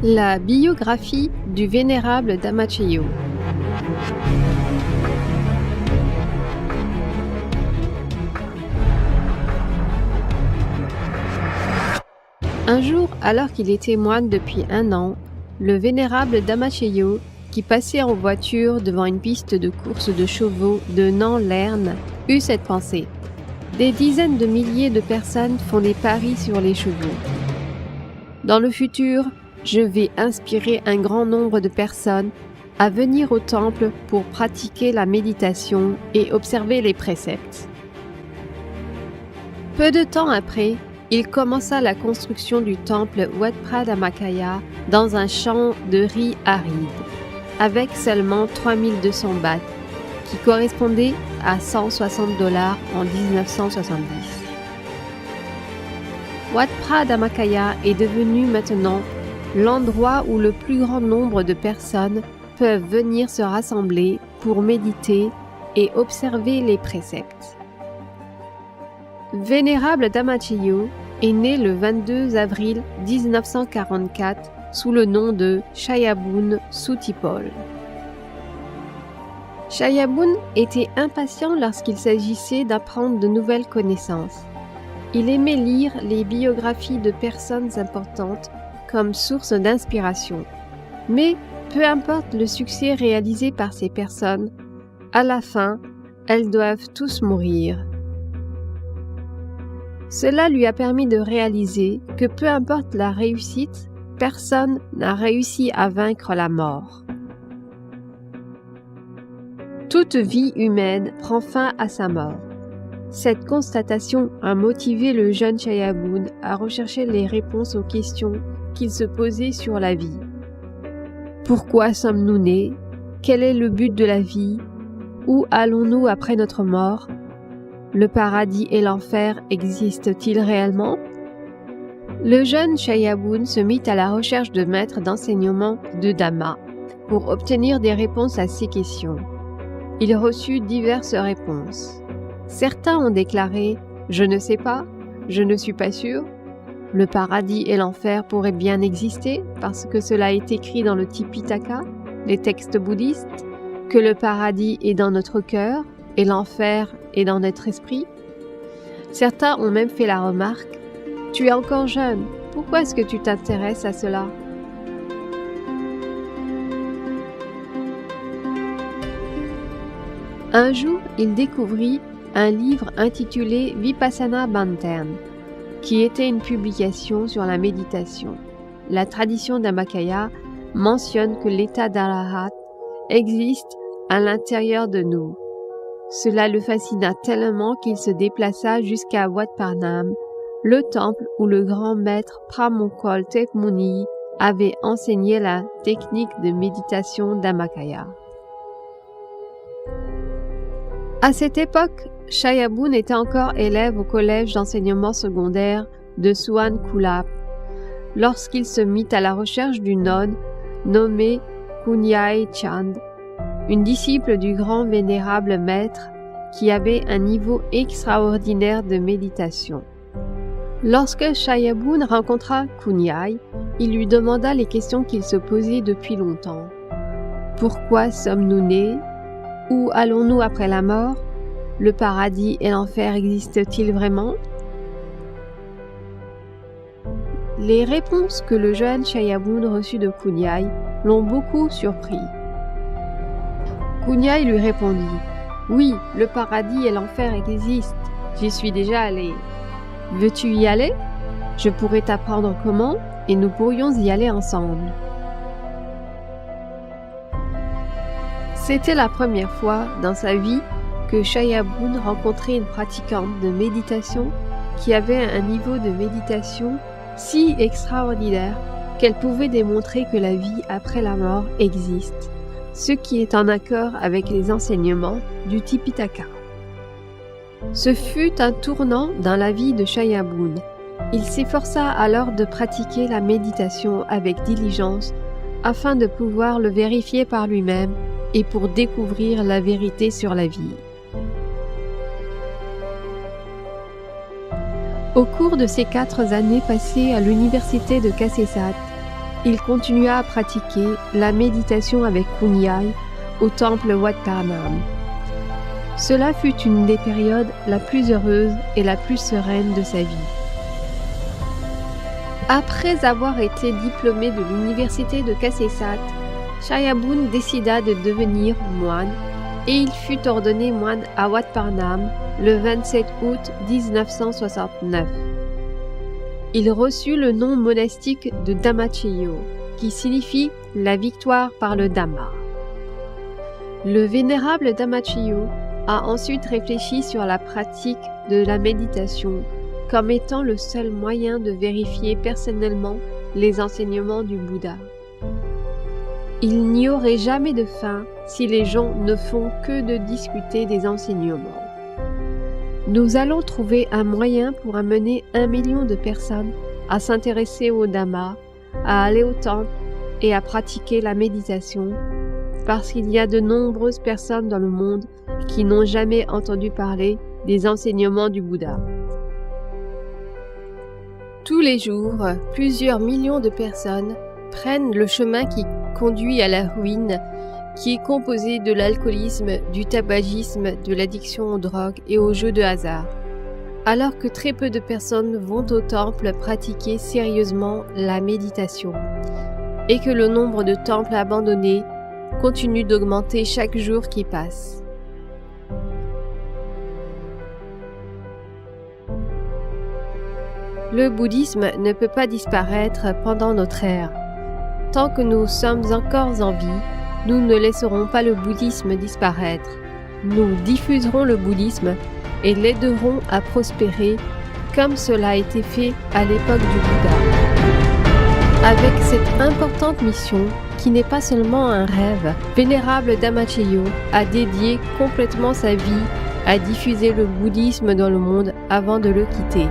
La biographie du vénérable Dhammacheyo. Un jour, alors qu'il était moine depuis 1 an, le vénérable Dhammacheyo, qui passait en voiture devant une piste de course de chevaux de Nan-Lerne, eut cette pensée. Des dizaines de milliers de personnes font des paris sur les chevaux. Dans le futur, je vais inspirer un grand nombre de personnes à venir au temple pour pratiquer la méditation et observer les préceptes. Peu de temps après, il commença la construction du temple Wat Phra Dhammakaya dans un champ de riz aride, avec seulement 3200 bahts, qui correspondait à $160 en 1970. Wat Phra Dhammakaya est devenu maintenant l'endroit où le plus grand nombre de personnes peuvent venir se rassembler pour méditer et observer les préceptes. Vénérable Dhammacheyo est né le 22 avril 1944 sous le nom de Chayabun Suttipol. Chayabun était impatient lorsqu'il s'agissait d'apprendre de nouvelles connaissances. Il aimait lire les biographies de personnes importantes comme source d'inspiration. Mais peu importe le succès réalisé par ces personnes, à la fin, elles doivent tous mourir. Cela lui a permis de réaliser que peu importe la réussite, personne n'a réussi à vaincre la mort. Toute vie humaine prend fin à sa mort. Cette constatation a motivé le jeune Chayabun à rechercher les réponses aux questions qu'il se posait sur la vie. Pourquoi sommes-nous nés? Quel est le but de la vie? Où allons-nous après notre mort? Le paradis et l'enfer existent-ils réellement? Le jeune Chayabun se mit à la recherche de maîtres d'enseignement de Dhamma pour obtenir des réponses à ces questions. Il reçut diverses réponses. Certains ont déclaré « Je ne sais pas, je ne suis pas sûr ». Le paradis et l'enfer pourraient bien exister parce que cela est écrit dans le Tipitaka, les textes bouddhistes, que le paradis est dans notre cœur et l'enfer est dans notre esprit. Certains ont même fait la remarque « Tu es encore jeune, pourquoi est-ce que tu t'intéresses à cela ?» Un jour, il découvrit un livre intitulé Vipassana Bhanten, qui était une publication sur la méditation. La tradition Dhammakaya mentionne que l'état d'Arahat existe à l'intérieur de nous. Cela le fascina tellement qu'il se déplaça jusqu'à Wat Parnam, le temple où le grand maître Pramokol Tepmuni avait enseigné la technique de méditation Dhammakaya. À cette époque, Chayabun était encore élève au collège d'enseignement secondaire de Suan Kulap lorsqu'il se mit à la recherche d'une nonne nommée Kunyai Chand, une disciple du grand vénérable maître qui avait un niveau extraordinaire de méditation. Lorsque Chayabun rencontra Kunyai, il lui demanda les questions qu'il se posait depuis longtemps. Pourquoi sommes-nous nés? Où allons-nous après la mort? Le paradis et l'enfer existent-ils vraiment? Les réponses que le jeune Chayabun reçut de Kunyai l'ont beaucoup surpris. Kunyai lui répondit « Oui, le paradis et l'enfer existent, j'y suis déjà allé. Veux-tu y aller? Je pourrais t'apprendre comment et nous pourrions y aller ensemble. » C'était la première fois dans sa vie que Chayabun rencontrait une pratiquante de méditation qui avait un niveau de méditation si extraordinaire qu'elle pouvait démontrer que la vie après la mort existe, ce qui est en accord avec les enseignements du Tipitaka. Ce fut un tournant dans la vie de Chayabun. Il s'efforça alors de pratiquer la méditation avec diligence afin de pouvoir le vérifier par lui-même et pour découvrir la vérité sur la vie. Au cours de ces 4 années passées à l'université de Kasetsat, il continua à pratiquer la méditation avec Kunyai au temple Wat Pah-nam. Cela fut une des périodes la plus heureuse et la plus sereine de sa vie. Après avoir été diplômé de l'université de Kasetsat, Chayabun décida de devenir moine et il fut ordonné moine à Wat Pah-nam le 27 août 1969. Il reçut le nom monastique de Dhammacheyo, qui signifie la victoire par le Dhamma. Le vénérable Dhammacheyo a ensuite réfléchi sur la pratique de la méditation comme étant le seul moyen de vérifier personnellement les enseignements du Bouddha. Il n'y aurait jamais de fin si les gens ne font que de discuter des enseignements. Nous allons trouver un moyen pour amener 1 million de personnes à s'intéresser au Dhamma, à aller au temple et à pratiquer la méditation, parce qu'il y a de nombreuses personnes dans le monde qui n'ont jamais entendu parler des enseignements du Bouddha. Tous les jours, plusieurs millions de personnes prennent le chemin qui conduit à la ruine, qui est composé de l'alcoolisme, du tabagisme, de l'addiction aux drogues et aux jeux de hasard, alors que très peu de personnes vont au temple pratiquer sérieusement la méditation, et que le nombre de temples abandonnés continue d'augmenter chaque jour qui passe. Le bouddhisme ne peut pas disparaître pendant notre ère. Tant que nous sommes encore en vie, nous ne laisserons pas le bouddhisme disparaître. Nous diffuserons le bouddhisme et l'aiderons à prospérer comme cela a été fait à l'époque du Bouddha. Avec cette importante mission, qui n'est pas seulement un rêve, Vénérable Dhammacheyo a dédié complètement sa vie à diffuser le bouddhisme dans le monde avant de le quitter.